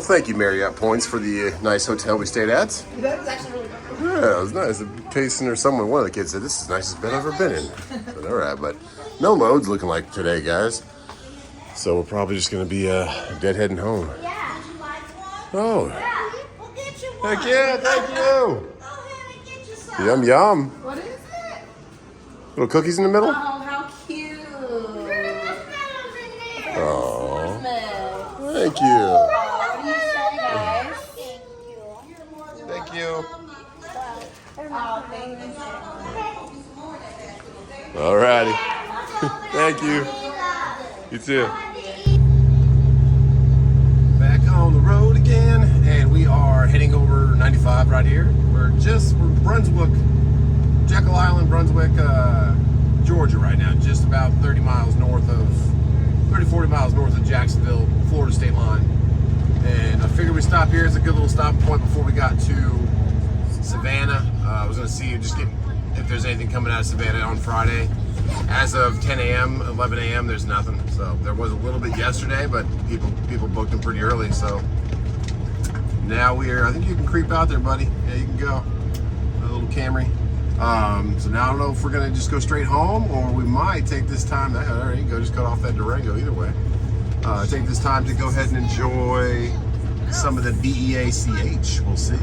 Well, thank you, Marriott Points, for the nice hotel we stayed at. That was actually really good. Yeah, it was nice. Payson or someone, one of the kids said, this is the nicest bed I've ever been in. But all right, but no loads looking like today, guys. So we're probably just going to be deadheading home. Yeah, would you like one? Oh. Yeah, we'll get you one. Heck yeah, thank you. Go ahead and get you some. Yum, yum. What is it? Little cookies in the middle? Oh, how cute. Oh, Christmas. thank you. What do you say, guys? Thank you. Oh, thank you. All righty. Thank you. You too. Back on the road again, and we are heading over 95 right here. We're Brunswick, Jekyll Island, Brunswick, Georgia right now, just about 40 miles north of Jacksonville, Florida state line. And I figured we'd stop here as a good little stopping point before we got to Savannah. I was going to see if there's anything coming out of Savannah on Friday. As of 10 a.m., 11 a.m., there's nothing. So there was a little bit yesterday, but people booked them pretty early. So now I think you can creep out there, buddy. Yeah, you can go. A little Camry. So now I don't know if we're gonna just go straight home, or we might take this time. There you go, just cut off that Durango. Either way, take this time to go ahead and enjoy some of the BEACH. We'll see.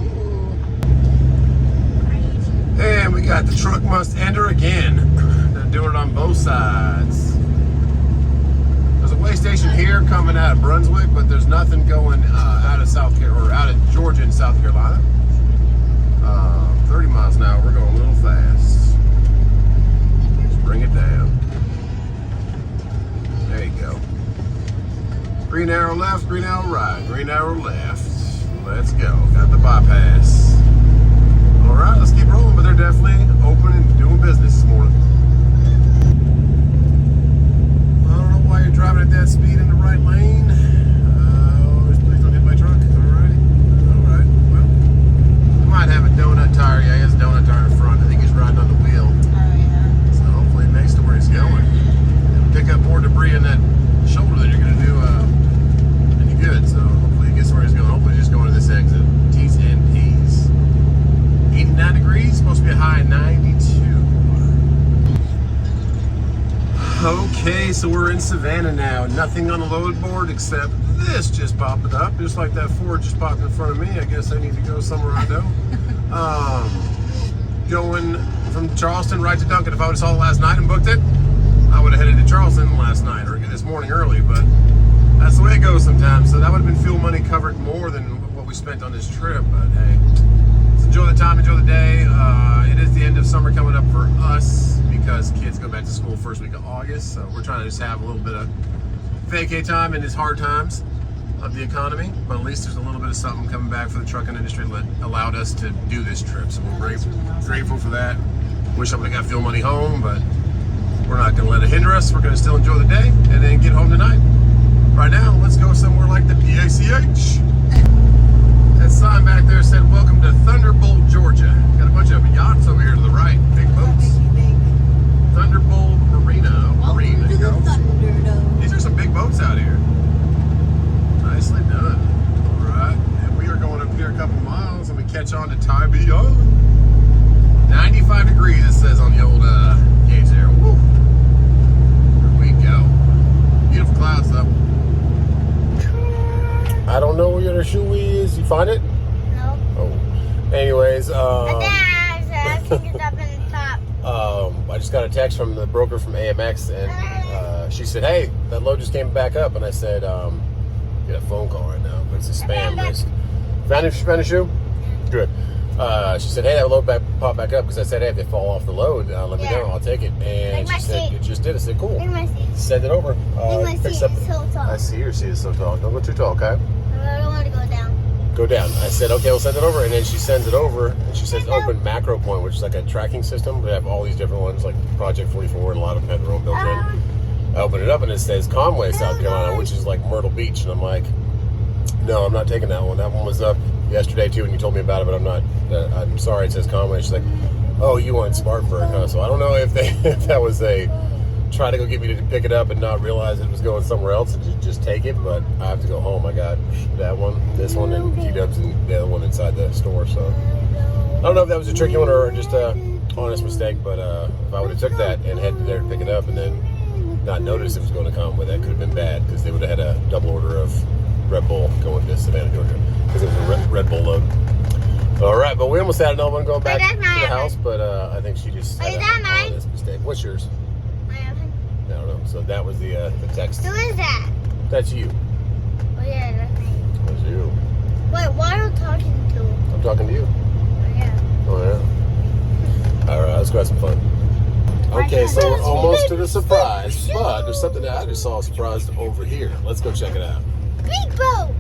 And we got the truck must enter again. They're doing it on both sides. There's a way station here coming out of Brunswick, but there's nothing going out of out of Georgia and South Carolina. 30 miles an hour. We're going a little fast. Just bring it down. There you go. Green arrow left, green arrow right, green arrow left. Let's go. Got the bypass. All right, let's keep rolling, but they're definitely open and doing business this morning. I don't know why you're driving at that speed in the right lane. Please don't hit my truck. All right. Well, I might have a donut tire. Yeah, he has a donut tire in front. I think he's riding on the wheel. Oh, yeah. So hopefully it makes it to where he's going. It'll pick up more debris in that shoulder than you're going to do any good. So hopefully he gets where he's going. Hopefully he's just going to this exit. T's and P's. 89 degrees, supposed to be a high of 92. Okay, so we're in Savannah now. Nothing on the load board except this just popped up, just like that Ford just popped in front of me. I guess I need to go somewhere I know. Going from Charleston right to Duncan. If I would have saw it last night and booked it, I would have headed to Charleston last night or this morning early, but that's the way it goes sometimes. So that would have been fuel money covered more than what we spent on this trip, but hey. Enjoy the time, enjoy the day. It is the end of summer coming up for us because kids go back to school first week of August. So we're trying to just have a little bit of vacay time in these hard times of the economy. But at least there's a little bit of something coming back for the trucking industry that allowed us to do this trip. So we're grateful for that. Wish I would have got fuel money home, but we're not going to let it hinder us. We're going to still enjoy the day and then get home tonight. Right now, let's go somewhere like the BACH. That sign back there said, welcome to Thunderbolt, Georgia. Got a bunch of yachts over here to the right, big boats. Thunderbolt Marina. Marine, there you go. These are some big boats out here. Nicely done. All right, and we are going up here a couple miles and we catch on to Tybee Island. 95 degrees it says on the old gauge there. Woo. Here we go. Beautiful clouds though. I don't know where your shoe is. You find it? No. Oh. Anyways, I think it's up in the top. I just got a text from the broker from AMX, and she said, "Hey, that load just came back up." And I said, "Get a phone call right now, but it's a spam list." Found a shoe? Good. She said, "Hey, that load popped back up," because I said, "Hey, if they fall off the load, let me know. I'll take it." And she said, "It just did." I said, "Cool. Send it over." My seat is so tall. I see your seat is so tall. Don't go too tall, okay? I don't want to go down. Go down. I said, okay, we'll send it over. And then she sends it over, and she says open macro point, which is like a tracking system. They have all these different ones, like Project 44, and a lot of them have their own built in. I open it up, and it says Conway, South Carolina, which is like Myrtle Beach. And I'm like, no, I'm not taking that one. That one was up yesterday, too, and you told me about it, but I'm not. I'm sorry, it says Conway. She's like, oh, you want Spartanburg, huh? So I don't know if that was a try to go get me to pick it up and not realize it was going somewhere else and just take it, but I have to go home. I got that one, this one, and T-Dubs and the other one inside the store, so I don't know if that was a tricky one or just a honest mistake, but if I would have took that and headed there to pick it up and then not noticed it was going to come, well, that could have been bad because they would have had a double order of Red Bull going to Savannah, Georgia, because it was a Red Bull load. All right, but we almost had another one going back to the house, but I think she just had an honest mistake. What's yours? I don't know. So that was the text. Who is that? That's you. Oh yeah, that's me. That's you. Wait, what are you talking to? I'm talking to you. Oh yeah. Oh yeah. All right, let's go have some fun. Okay, so we're almost to the surprise, but there's something that I just saw surprised over here. Let's go check it out. Big boat.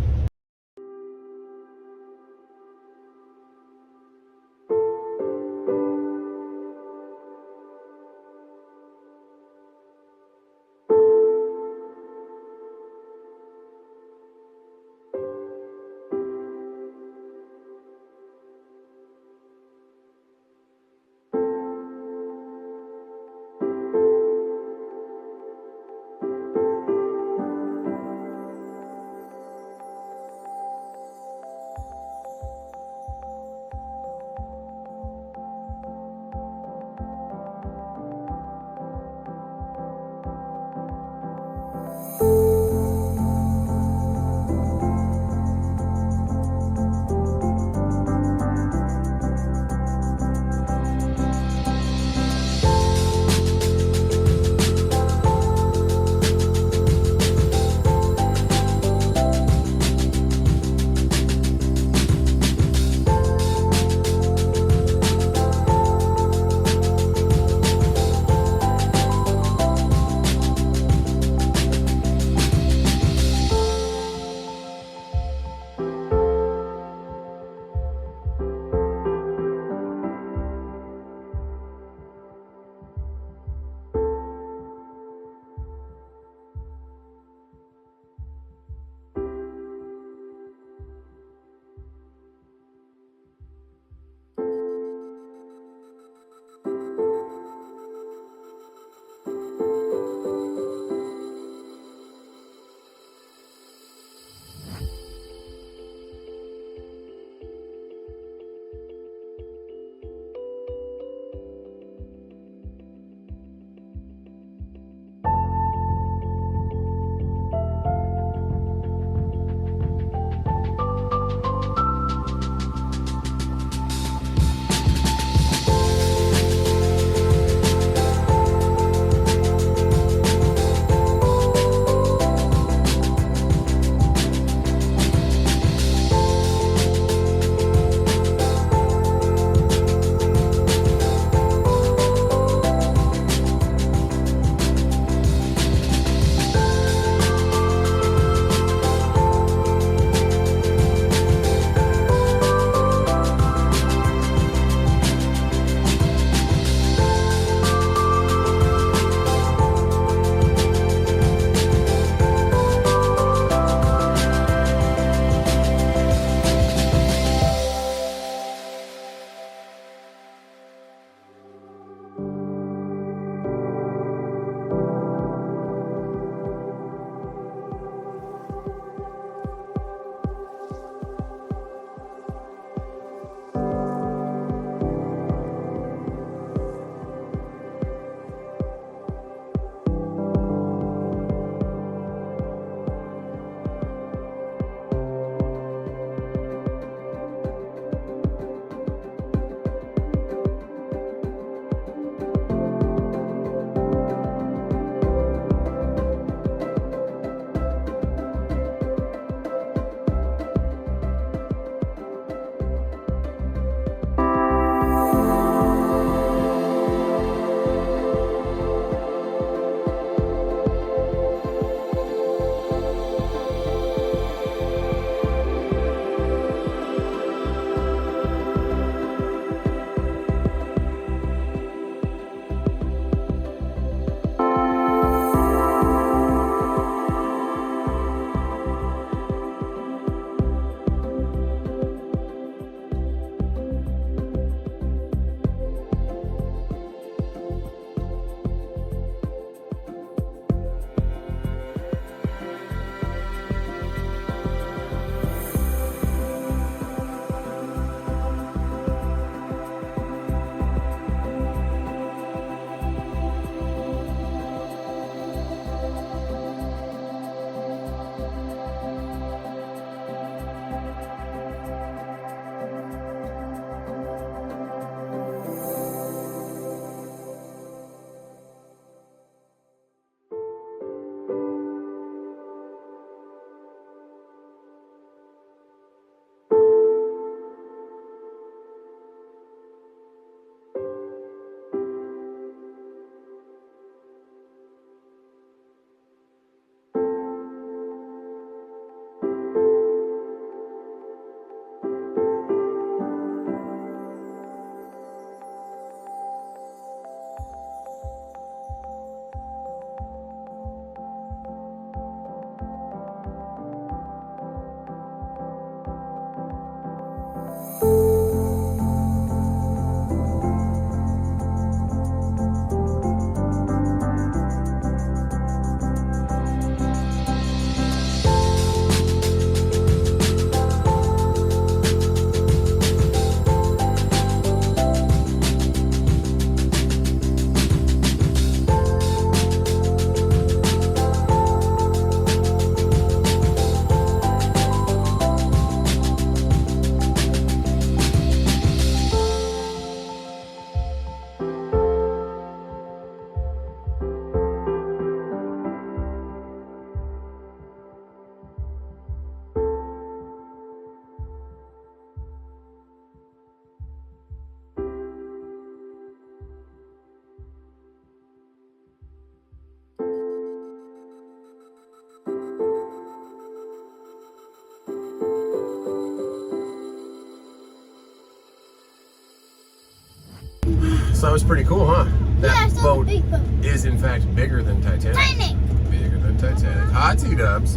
that was pretty cool, huh? Yeah, I That saw the boat big boat. is in fact bigger than Titanic. Titanic. Bigger than Titanic. Hi, T-Dubs.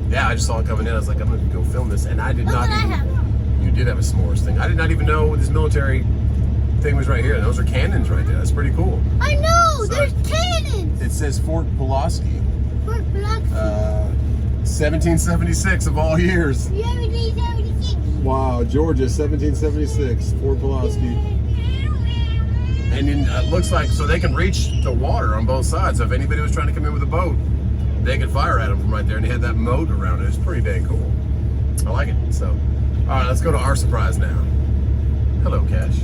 Yeah, I just saw it coming in. I was like, I'm gonna go film this, and I did What not did I even. have? You did have a s'mores thing. I did not even know this military thing was right here. Those are cannons right there. That's pretty cool. I know. So- There's cannons. It says Fort Pulaski, Fort Biloxi. 1776 of all years. 1776. Wow, Georgia, 1776, Fort Pulaski. And then it looks like, so they can reach the water on both sides. So if anybody was trying to come in with a boat, they could fire at them from right there. And they had that moat around it. It's pretty dang cool. I like it. So, all right, let's go to our surprise now. Hello, Cash.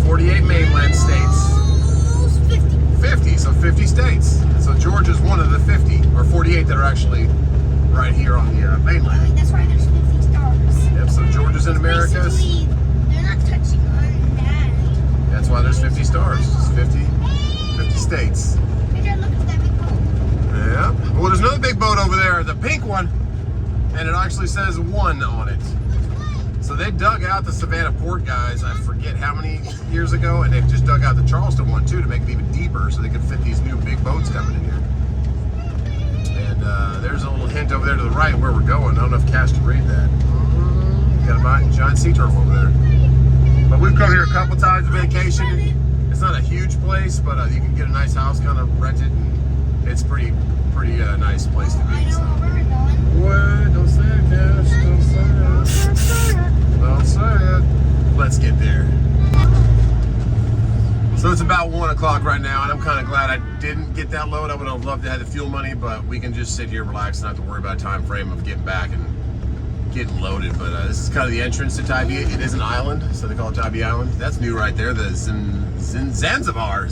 48 mainland states. 50, so 50 states. So Georgia's one of the 50, or 48 that are actually right here on the mainland. That's why there's 50 stars. Yep, so Georgia's in America. Basically, they're not touching on that. That's why there's 50 stars. It's 50 states. Peter, look at that big boat. Yeah. Well, there's another big boat over there, the pink one, and it actually says 1 on it. So they dug out the Savannah Port guys, I forget how many years ago, and they've just dug out the Charleston one too to make it even deeper so they could fit these new big boats coming in here. And there's a little hint over there to the right where we're going. I don't know if Cash can read that. Got a giant sea turtle over there. But we've come here a couple times on vacation. It's not a huge place, but you can get a nice house kind of rented, and it's pretty nice place to I be. know So. where we're going. What? Don't say it, Cash. Don't say it. Don't say it. Let's get there. So it's about 1 o'clock right now, and I'm kind of glad I didn't get that load. I would have loved to have the fuel money, but we can just sit here, relax, and not have to worry about a time frame of getting back and getting loaded. But this is kind of the entrance to Tybee. It is an island, so they call it Tybee Island. That's new right there. The Zunzibar,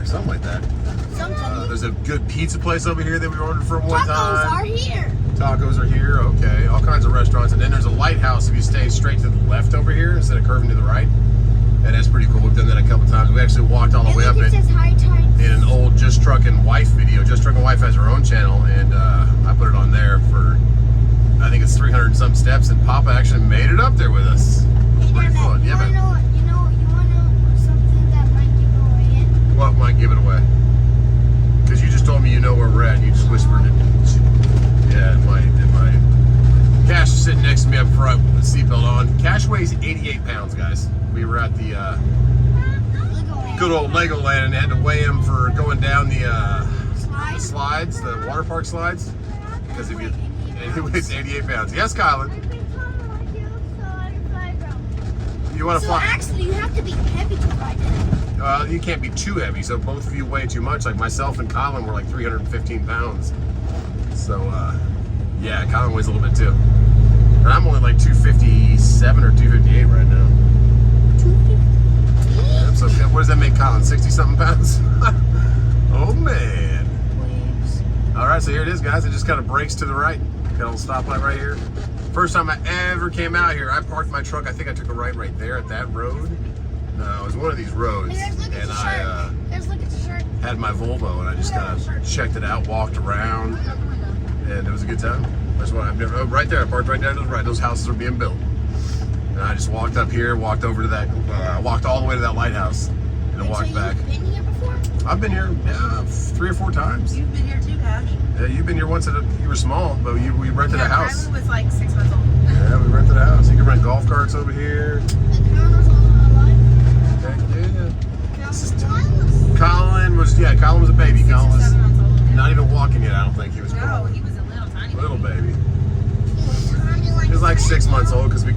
something like that. There's a good pizza place over here that we ordered from one time. Tacos are here. Tacos are here, okay. All kinds of restaurants. And then there's a lighthouse if you stay straight to the left over here instead of curving to the right. And that's pretty cool. We've done that a couple times. We actually walked all the way up It it says high tide. in an old Just Truckin' Wife video. Just Truckin' Wife has her own channel, and I put it on there for, I think it's 300 and some steps, and Papa actually made it up there with us. Pretty fun. Yeah, but You wanna know something that might give it away? what might give it away? Because you just told me you know where we're at, and you just whispered it. Yeah, it might. Cash is sitting next to me up front with the seatbelt on. Cash weighs 88 pounds, guys. We were at the good old Legoland and had to weigh him for going down the slides, the water park slides. Because and he weighs 88 pounds. Yes, Kylan. You want to So fly? actually, you have to be heavy to ride it. You can't be too heavy, so both of you weigh too much. Like myself and Colin were like 315 pounds. So, yeah, Colin weighs a little bit too. And I'm only like 257 or 258 right now. 250. Yeah, so what does that make Colin? 60-something pounds? Oh, man. Waves. All right, so here it is, guys. It just kind of breaks to the right. Got a little stoplight right here. First time I ever came out here, I parked my truck. I think I took a right there at that road. No, it was one of these roads. Hey, guys, look at And the shirt. Guys, look at the shirt. had my Volvo, and I just kind of checked it out, walked around, and it was a good time. That's why I've never, right there, I parked right down to the right. Those houses are being built. And I just walked up here, walked over to that, walked all the way to that lighthouse, and then walked back. You've been here before? I've been here 3 or 4 times. You've been here too, Cash. Yeah, you've been here once. You were small, but we rented a house. Kylan was like 6 months old. Yeah, we rented a house. You can rent golf carts over here. The Connors alive? Heck yeah. Connors. Colin was a baby. 6 or Colin was 7 months old. not even walking yet. I don't think he was. No, crawling. he was a little tiny Little baby. He was tiny like He was like 6 months old because he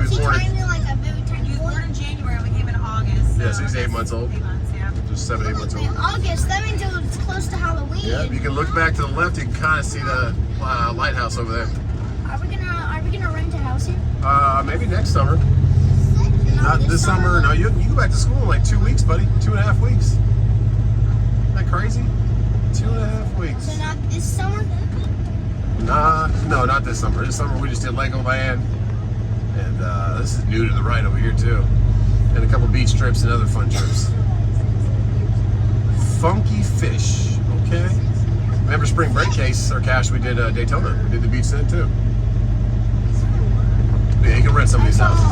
was He born. tiny like a very He tiny was boy. born in January. We came in August. Yeah, so he's 8 that's months old. 8 months, yeah. Just 7, 8 months old. In August, that means it's close to Halloween. Yeah, you can look back to the left. You can kind of see the lighthouse over there. Are we gonna rent a house here? Maybe next summer. Not this summer. No, you go back to school in like 2 weeks, buddy. 2.5 weeks. Isn't that crazy? 2.5 weeks. So not this summer? No, not this summer. This summer we just did Legoland, and this is new to the right over here too, and a couple beach trips and other fun trips. Funky Fish. Okay. Remember spring break case or Cash? We did Daytona. We did the beach then too. be. You can rent some of these houses.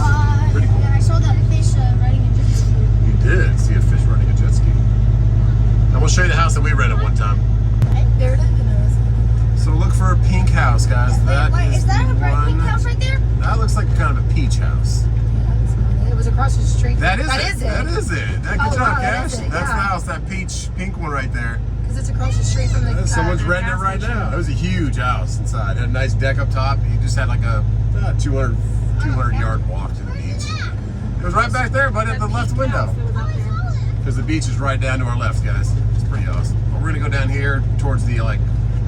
Pretty cool. I saw that fish riding a jet ski. You did see a fish running a jet ski. And we'll show you the house that we rented one time. There it is. So look for a pink house, guys. Wait, is that a bright pink house right there? That looks like kind of a peach house. It was across the street. That is it. That That is it. Good job, wow, Cash. that is it, That's the yeah. house, that pink one right there. Because it's across the street from the. Someone's renting it right now. It was a huge house inside. It had a nice deck up top. You just had like a 200 yard walk to the beach. It was right back there, but at the left window. Because the beach is right down to our left, guys. It's pretty awesome. But we're gonna go down here towards the like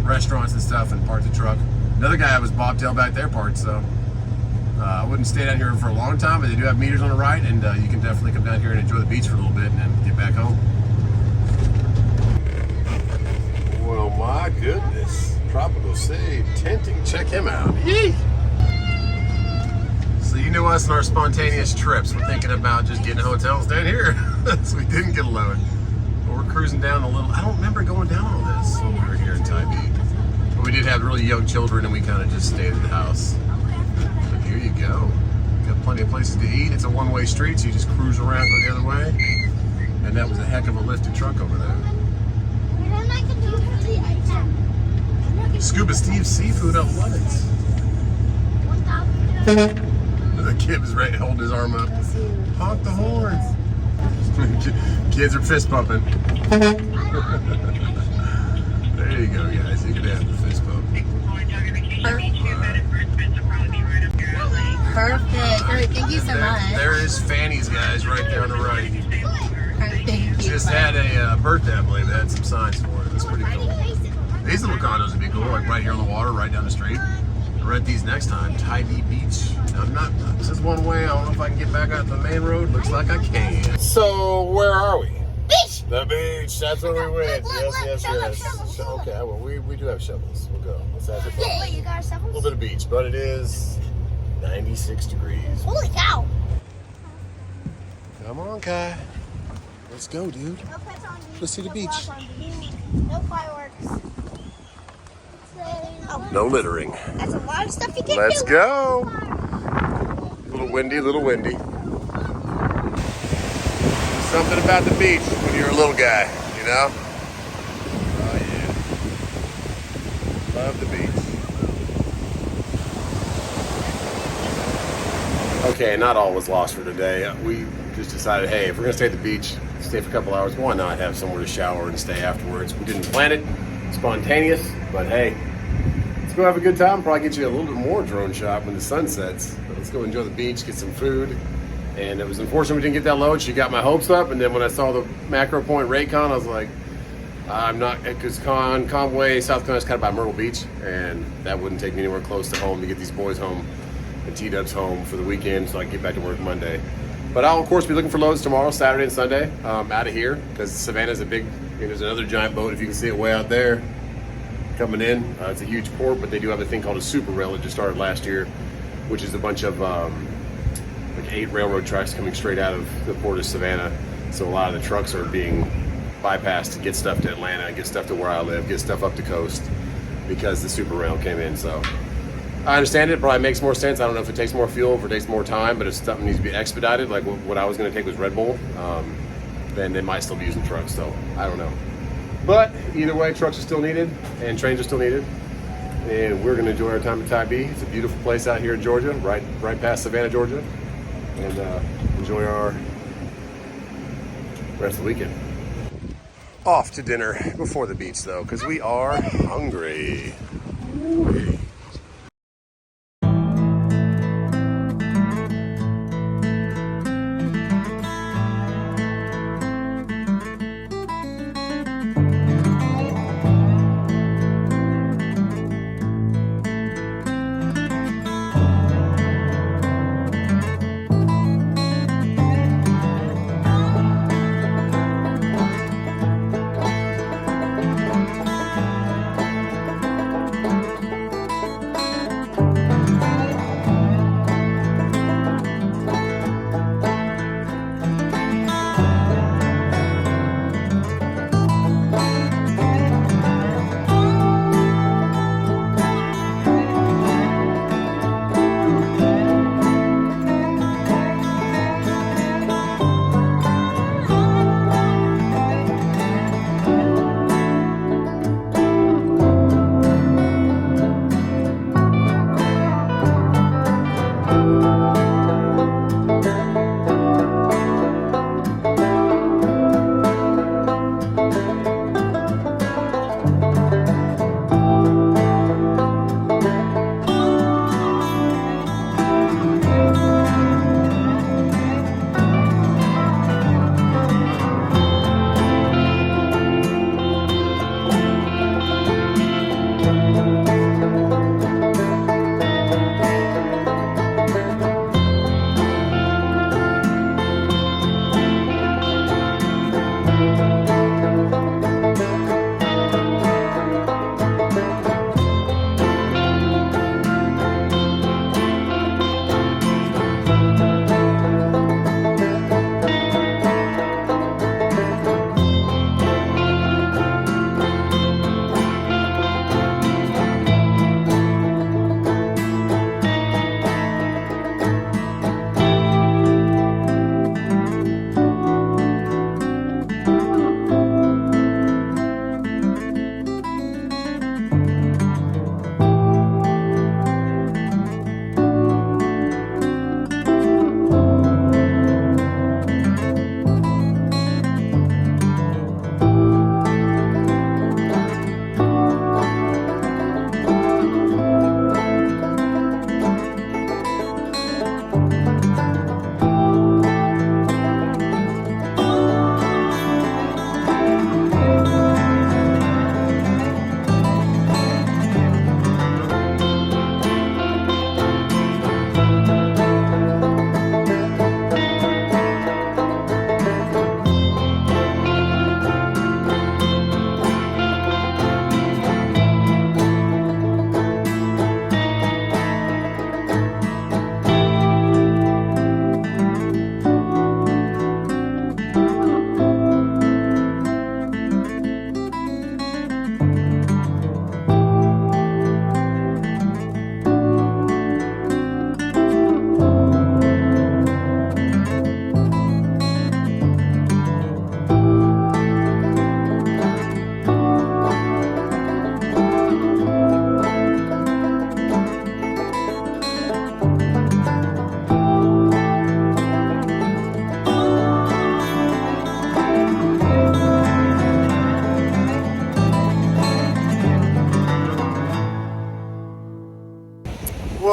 restaurants and stuff and park the truck. Another guy was bobtail back there parked, so I wouldn't stay down here for a long time, but they do have meters on the right, and you can definitely come down here and enjoy the beach for a little bit and then get back home. Well, my goodness. Tropical Save Tenting. Check him out. Yee! So you knew us and our spontaneous trips. We're thinking about just getting hotels down here. So we didn't get a load. But we're cruising down a little. I don't remember going down all this when we were here in Tybee. But we did have really young children and we kind of just stayed at the house. But here you go. Got plenty of places to eat. It's a one-way street, so you just cruise around, go the other way. And that was a heck of a lifted truck over there. Scuba Steve Seafood, I love it. The kid was ready holding his arm up. Honk the horn. Kids are fist pumping. There you go, guys. You can have the fist pump. Perfect. Great. Thank you so much. There is Fanny's, guys, right there on the right. Thank you. Just had a birthday, I believe. They had some signs for it. It's pretty cool. These little condos would be cool, like right here on the water, right down the street. I'll rent these next time. Tybee Beach. This is one way. I don't know if I can get back out the main road. Looks like I can. So, where are we? Beach! The beach. That's where we went. Yes. Shovel. Okay, well, we do have shovels. We'll go. Let's have it fun. Wait, you got A shovels? little bit of beach, but it is 96 degrees. Holy cow! Come on, Kai. Let's go, dude. No pets on beach. Let's see the No beach. block on beach. No fireworks. No littering. That's a lot of stuff you can Let's do. go. A little windy. Something about the beach when you're a little guy, you know? Oh, yeah. Love the beach. Okay, not all was lost for today. We just decided, hey, if we're gonna stay at the beach, stay for a couple hours, why not have somewhere to shower and stay afterwards? We didn't plan it, spontaneous, but hey, let's go have a good time. Probably get you a little bit more drone shot when the sun sets. But let's go enjoy the beach, get some food. And it was unfortunate we didn't get that load. She got my hopes up, and then when I saw the macro point Raycon, I was like, I'm not, because Conway, South Carolina is kind of by Myrtle Beach, and that wouldn't take me anywhere close to home to get these boys home and T-Dubs home for the weekend so I can get back to work Monday. But I'll, of course, be looking for loads tomorrow, Saturday and Sunday, out of here, because Savannah's a big, there's another giant boat, if you can see it way out there, coming in. It's a huge port, but they do have a thing called a super rail that just started last year, which is a bunch of like 8 railroad tracks coming straight out of the port of Savannah. So a lot of the trucks are being bypassed to get stuff to Atlanta, get stuff to where I live, get stuff up the coast because the super rail came in. So I understand it probably makes more sense. I don't know if it takes more fuel, if it takes more time, but if something needs to be expedited, like what I was going to take was Red Bull, then they might still be using trucks. So I don't know. But either way, trucks are still needed and trains are still needed. And we're going to enjoy our time at Tybee. It's a beautiful place out here in Georgia, right past Savannah, Georgia. And enjoy our rest of the weekend. Off to dinner before the beach, though, because we are hungry.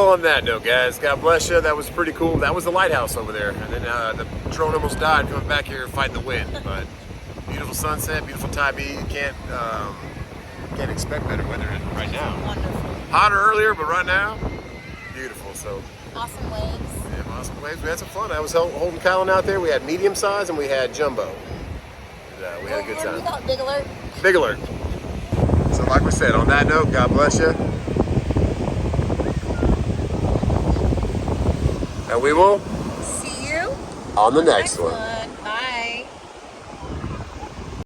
Well, on that note, guys, God bless you. That was pretty cool. That was the lighthouse over there. And then the drone almost died coming back here fighting the wind. But beautiful sunset, beautiful Tybee. You can't expect better weather right now. Wonderful. Hotter earlier, but right now, beautiful. So Awesome waves. yeah, awesome waves. We had some fun. I was holding Kellen out there. We had medium size and we had jumbo. And, we had a good And we time. got big alert. Big alert. So like we said, on that note, God bless you. And we will See you on the next one.